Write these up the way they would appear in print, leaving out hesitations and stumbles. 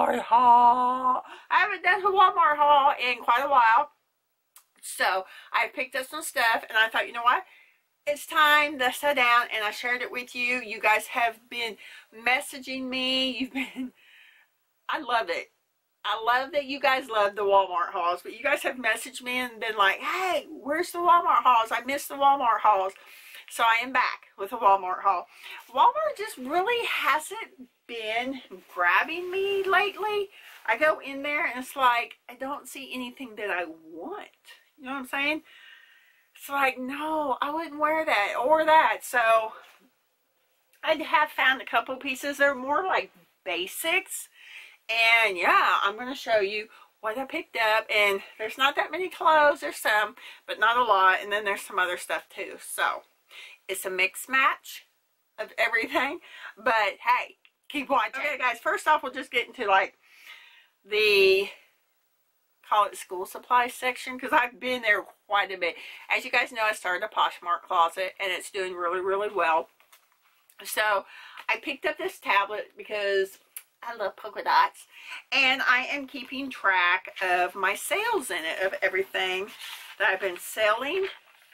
Walmart haul. I haven't done a Walmart haul in quite a while. So I picked up some stuff and I thought, you know what? It's time to sit down, and I shared it with you. You guys have been messaging me. I love it. I love that you guys love the Walmart hauls, but you guys have messaged me and been like, hey, where's the Walmart hauls? I missed the Walmart hauls. So I am back with a Walmart haul. Walmart just really hasn't been grabbing me lately. I go in there and it's like, I don't see anything that I want. You know what I'm saying? It's like, no, I wouldn't wear that or that. So I have found a couple pieces. They're more like basics. And yeah, I'm going to show you what I picked up. And there's not that many clothes. There's some, but not a lot. And then there's some other stuff too. So it's a mix match of everything. But hey, keep watching. Okay guys, first off, we'll just get into like the, call it school supplies section, because I've been there quite a bit. As you guys know, I started a Poshmark closet and it's doing really, really well. So I picked up this tablet because I love polka dots, and I am keeping track of my sales in it, of everything that I've been selling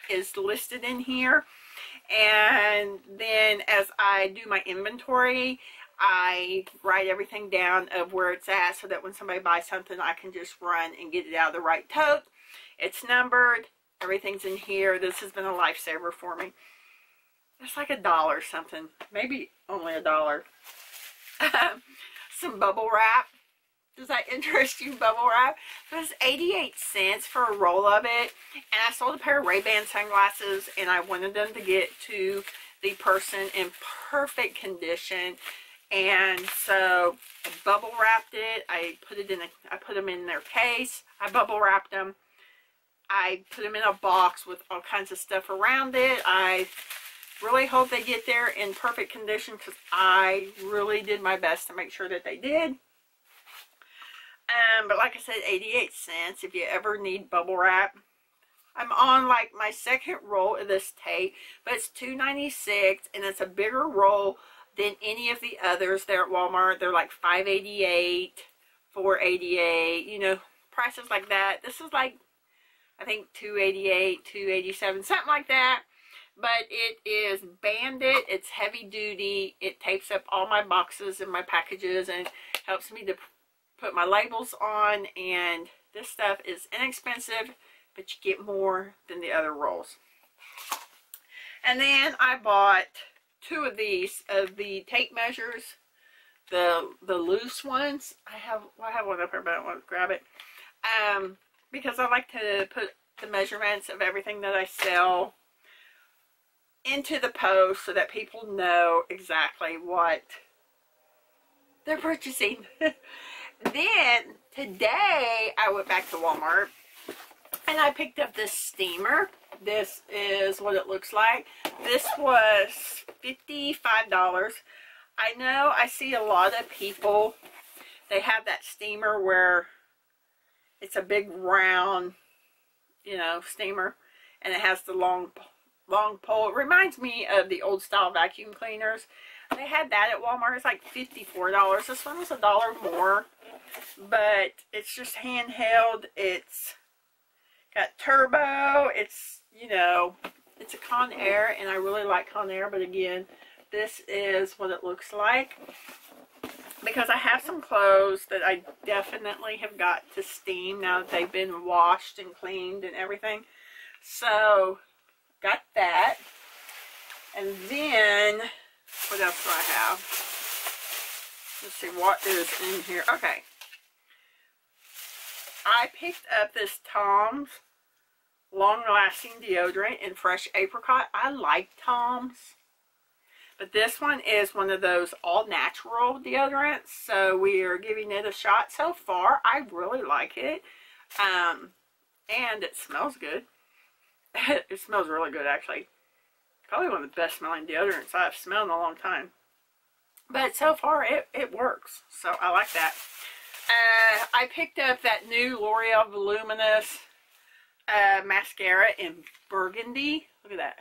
is listed in here. And then as I do my inventory, I write everything down of where it's at, so that when somebody buys something, I can just run and get it out of the right tote. It's numbered. Everything's in here. This has been a lifesaver for me. It's like $1 something. Maybe only $1. Some bubble wrap. Does that interest you, bubble wrap? So it's 88 cents for a roll of it. And I sold a pair of Ray-Ban sunglasses, and I wanted them to get to the person in perfect condition. And so I bubble wrapped it. I put them in their case. I bubble wrapped them. I put them in a box with all kinds of stuff around it. I really hope they get there in perfect condition, because I really did my best to make sure that they did. But like I said, 88 cents if you ever need bubble wrap. I'm on like my second roll of this tape, but it's $2.96, and it's a bigger roll than any of the others there at Walmart. They're like $5.88, $4.88, you know, prices like that. This is like, I think $2.88, $2.87, something like that. But it is Bandit. It's heavy duty. It tapes up all my boxes and my packages and helps me to put my labels on. And this stuff is inexpensive, but you get more than the other rolls. And then I bought 2 of these, of the tape measures, the loose ones. I have one up here, but I don't want to grab it. Because I like to put the measurements of everything that I sell into the post, so that people know exactly what they're purchasing. Then today I went back to Walmart and I picked up this steamer. This is what it looks like. This was $55. I know I see a lot of people, they have that steamer where it's a big round, you know, steamer, and it has the long pole. It reminds me of the old style vacuum cleaners. They had that at Walmart. It's like $54. This one was $1 more, but it's just handheld. It's got turbo. It's, you know, it's a Conair, and I really like Conair, but again, this is what it looks like, because I have some clothes that I definitely have got to steam now that they've been washed and cleaned and everything. So got that. And then what else do I have? Let's see what is in here. Okay, I picked up this Tom's long-lasting deodorant in fresh apricot. I like Tom's, but this one is one of those all-natural deodorants, so we are giving it a shot. So far I really like it, and it smells good. It smells really good, actually. Probably one of the best smelling deodorants I've smelled in a long time. But so far, it works. So I like that. I picked up that new L'Oreal Voluminous Mascara in Burgundy. Look at that.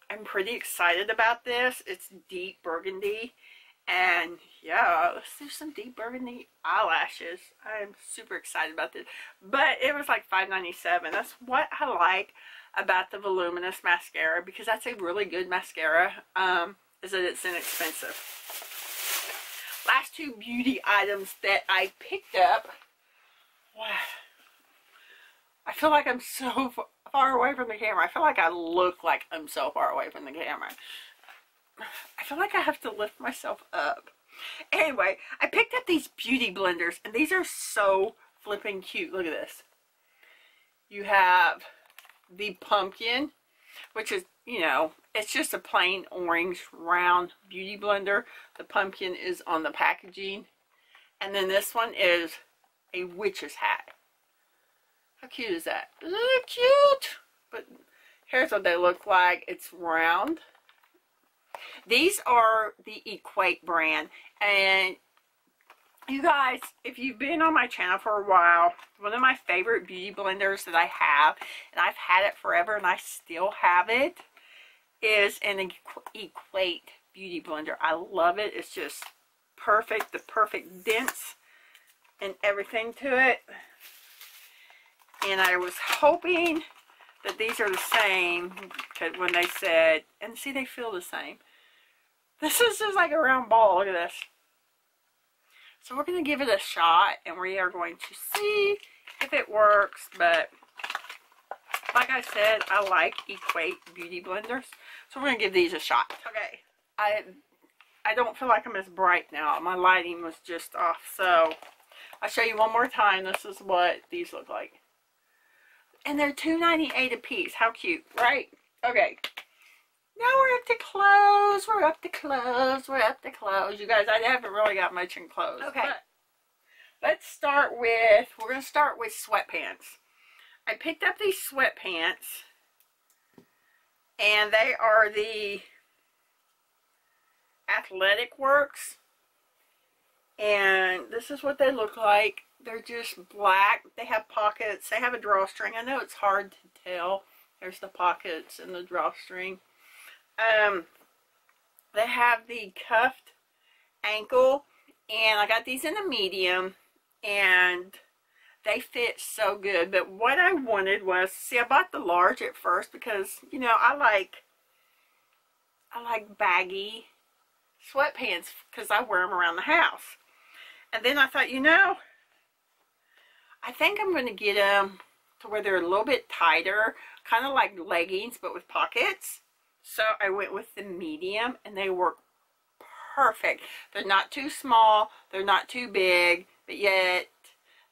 I'm pretty excited about this. It's deep burgundy. And yeah, let's do some deep burgundy eyelashes. I'm super excited about this. But it was like $5.97. That's what I like about the Voluminous Mascara, because that's a really good mascara, is that it's inexpensive. Last two beauty items that I picked up. Wow. I feel like I'm so far away from the camera. I feel like I look like I'm so far away from the camera. I feel like I have to lift myself up. Anyway, I picked up these beauty blenders, and these are so flipping cute. Look at this. You have the pumpkin, which is, you know, it's just a plain orange round beauty blender. The pumpkin is on the packaging. And then this one is a witch's hat. How cute is that? Isn't it cute? But here's what they look like. It's round. These are the Equate brand, and you guys, if you've been on my channel for a while, one of my favorite beauty blenders that I have, and I've had it forever and I still have it, is an Equate beauty blender. I love it. It's just perfect, the perfect dense and everything to it. And I was hoping that these are the same, because when they said, and see, they feel the same. This is just like a round ball. Look at this. So we're going to give it a shot, and we are going to see if it works. But like I said, I like Equate beauty blenders, so we're going to give these a shot. Okay, I don't feel like I'm as bright now. My lighting was just off. So I'll show you one more time. This is what these look like. And they're $2.98 a piece. How cute, right? Okay. Now we're up to clothes. We're up to clothes. We're up to clothes. You guys, I haven't really got much in clothes. Okay. But let's start with, we're going to start with sweatpants. I picked up these sweatpants, and they are the Athletic Works. And this is what they look like. They're just black. They have pockets. They have a drawstring. I know it's hard to tell. There's the pockets and the drawstring. They have the cuffed ankle, and I got these in a medium, and they fit so good. But what I wanted was, see, I bought the large at first because, you know, I like baggy sweatpants because I wear them around the house. And then I thought, you know, I think I'm going to get them to where they're a little bit tighter, kind of like leggings, but with pockets. So I went with the medium, and they work perfect. They're not too small, they're not too big, but yet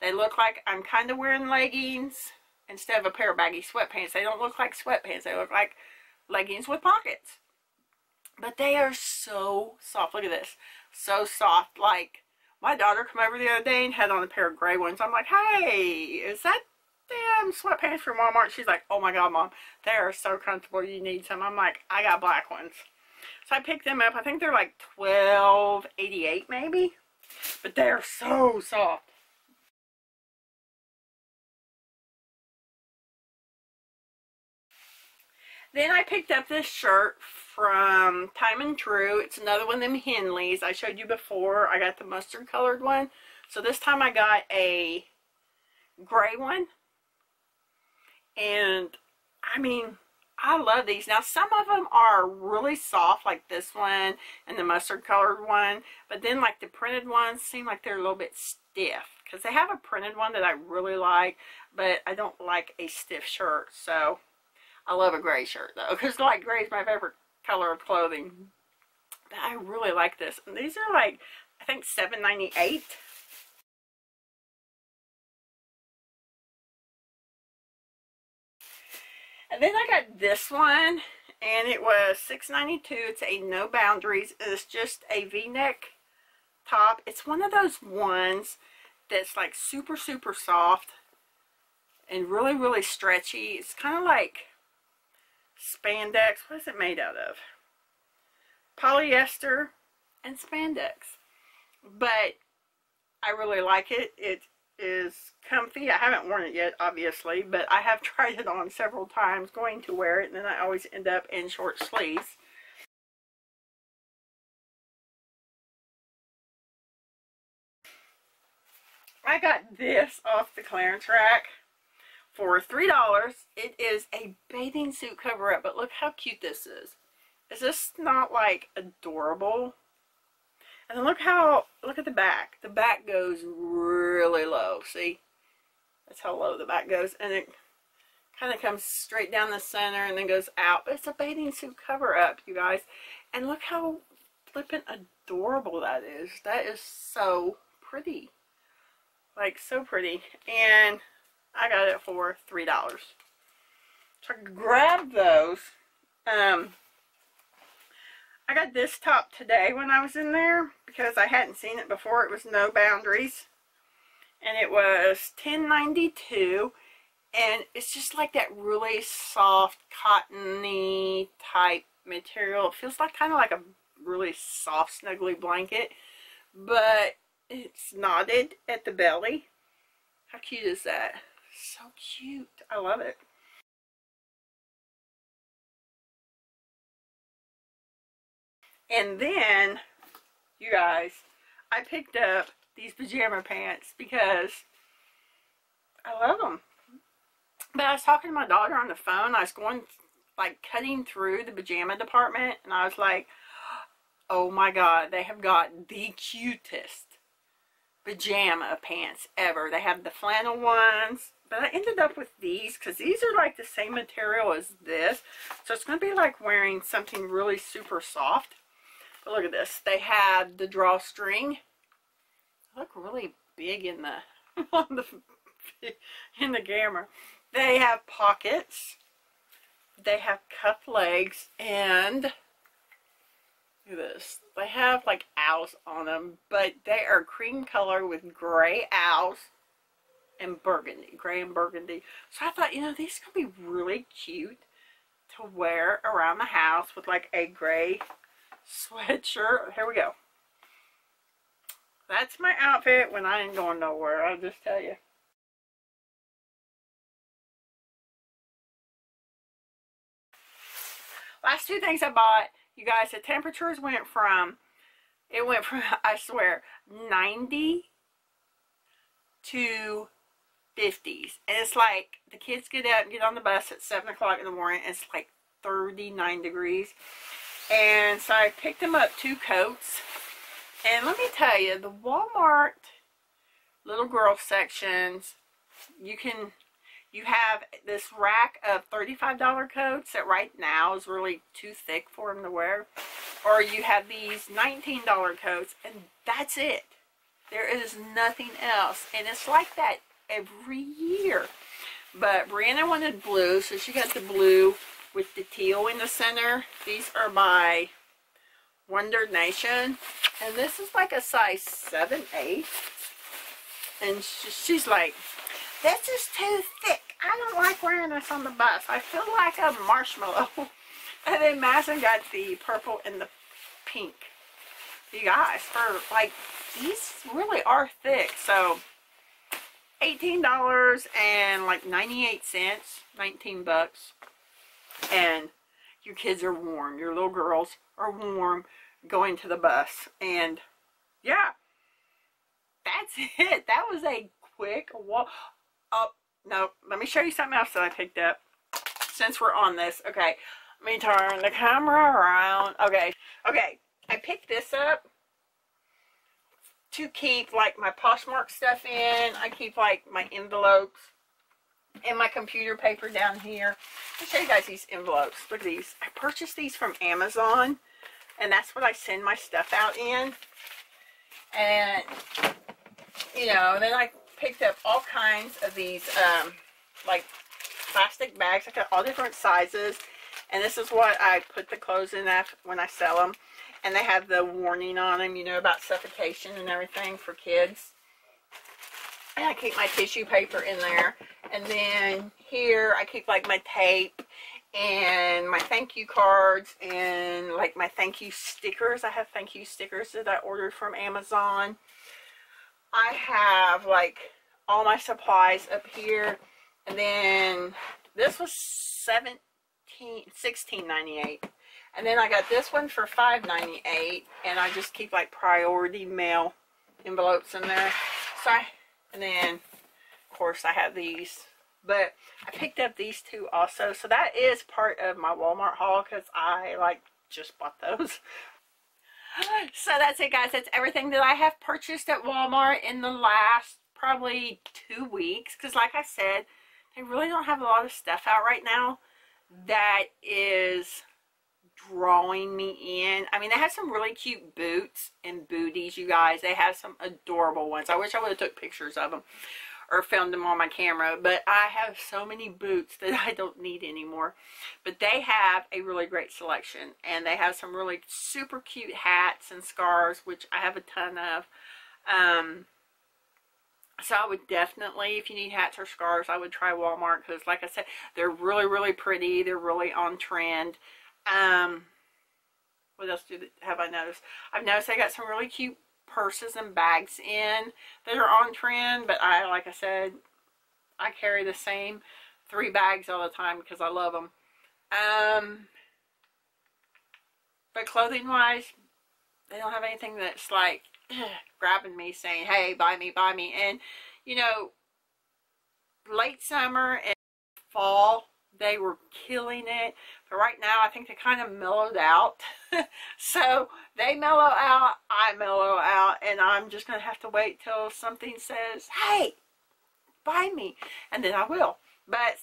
they look like I'm kind of wearing leggings instead of a pair of baggy sweatpants. They don't look like sweatpants, they look like leggings with pockets. But they are so soft. Look at this. So soft. Like, my daughter came over the other day and had on a pair of gray ones. I'm like, hey, is that damn sweatpants from Walmart? She's like, oh my god, Mom, they are so comfortable, you need some. I'm like, I got black ones. So I picked them up. I think they're like $12.88 maybe, but they're so soft. Then I picked up this shirt from Time and True. It's another one of them Henleys. I showed you before. I got the mustard colored one. So this time I got a gray one. And, I mean, I love these. Now, some of them are really soft, like this one and the mustard colored one. But then, like, the printed ones seem like they're a little bit stiff. Because they have a printed one that I really like, but I don't like a stiff shirt. So, I love a gray shirt, though. Because, like, gray is my favorite color of clothing. But I really like this. And these are, like, I think $7.98. And then I got this one, and it was $6.92. It's a No Boundaries. It's just a V-neck top. It's one of those ones that's like super, super soft and really, really stretchy. It's kind of like spandex. What is it made out of? Polyester and spandex. But I really like it. It is comfy. I haven't worn it yet, obviously, but I have tried it on several times going to wear it, and then I always end up in short sleeves. I got this off the clearance rack for $3. It is a bathing suit cover-up, but look how cute this is. Is this not like adorable? And then look at the back. The back goes really low. See? That's how low the back goes. And it kind of comes straight down the center and then goes out. But it's a bathing suit cover-up, you guys. And look how flippin' adorable that is. That is so pretty. Like, so pretty. And I got it for $3. So I grabbed those. I got this top today when I was in there because I hadn't seen it before. It was No Boundaries. And it was $10.92. And it's just like that really soft, cottony type material. It feels like kind of like a really soft, snuggly blanket. But it's knotted at the belly. How cute is that? So cute. I love it. And then, you guys, I picked up these pajama pants because I love them. But I was talking to my daughter on the phone. I was going, like, cutting through the pajama department. And I was like, oh my God, they have got the cutest pajama pants ever. They have the flannel ones. But I ended up with these because these are like the same material as this. So it's going to be like wearing something really super soft. But look at this. They have the drawstring. They look really big in the in the camera. They have pockets. They have cuff legs, and look at this. They have like owls on them, but they are cream color with gray owls and burgundy, gray and burgundy. So I thought, you know, these could be really cute to wear around the house with like a gray sweatshirt. Here we go. That's my outfit when I ain't going nowhere, I'll just tell you. Last two things I bought, you guys, the temperatures went from, I swear, 90 to 50s. And it's like, the kids get out and get on the bus at 7 o'clock in the morning, and it's like 39 degrees. And so I picked them up 2 coats. And let me tell you, the Walmart little girl sections, you have this rack of $35 coats that right now is really too thick for them to wear. Or you have these $19 coats, and that's it. There is nothing else. And it's like that every year. But Brianna wanted blue, so she got the blue with the teal in the center. These are by Wonder Nation. And this is like a size 7/8. And she's like, this is too thick. I don't like wearing this on the bus. I feel like a marshmallow. And then Madison got the purple and the pink. You guys, for like, these really are thick. So, $18 and like 98 cents, 19 bucks. And your kids are warm. Your little girls are warm going to the bus. And yeah, that's it. That was a quick walk. Oh, no, let me show you something else that I picked up since we're on this. Okay, let me turn the camera around. Okay, I picked this up to keep like my Poshmark stuff in. I keep like my envelopes and my computer paper down here. Let me show you guys these envelopes. Look at these. I purchased these from Amazon, and that's what I send my stuff out in. And, you know, then I picked up all kinds of these, like, plastic bags. I got all different sizes. And this is what I put the clothes in when I sell them. And they have the warning on them, you know, about suffocation and everything for kids. And I keep my tissue paper in there. And then here I keep like my tape and my thank you cards and like my thank you stickers. I have thank you stickers that I ordered from Amazon. I have like all my supplies up here. And then this was $16.98. And then I got this one for $5.98. And I just keep like priority mail envelopes in there. So And then, of course, I have these. But I picked up these two also. So that is part of my Walmart haul because I, like, just bought those. So that's it, guys. That's everything that I have purchased at Walmart in the last probably 2 weeks. Because, like I said, they really don't have a lot of stuff out right now that is drawing me in. I mean, they have some really cute boots and booties, you guys. They have some adorable ones. I wish I would have took pictures of them or filmed them on my camera, but I have so many boots that I don't need anymore. But they have a really great selection, and they have some really super cute hats and scarves, which I have a ton of. So I would definitely, if you need hats or scarves, I would try Walmart, because like I said, they're really, really pretty. They're really on trend. What else have I noticed? I've noticed they got some really cute purses and bags in that are on trend, but like I said, I carry the same 3 bags all the time because I love them. But clothing wise, they don't have anything that's like grabbing me saying, hey, buy me, buy me. And you know, late summer and fall, they were killing it, but right now I think they kind of mellowed out. So they mellow out, I mellow out, and I'm just going to have to wait till something says, hey, buy me, and then I will. But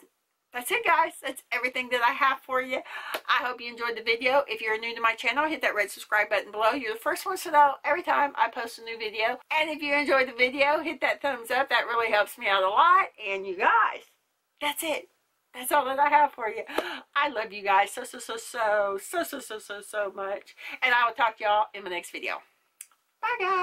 that's it, guys. That's everything that I have for you. I hope you enjoyed the video. If you're new to my channel, hit that red subscribe button below. You're the first ones to know every time I post a new video. And if you enjoyed the video, hit that thumbs up. That really helps me out a lot. And you guys, that's it. That's all that I have for you. I love you guys so much. And I will talk to y'all in the next video. Bye, guys.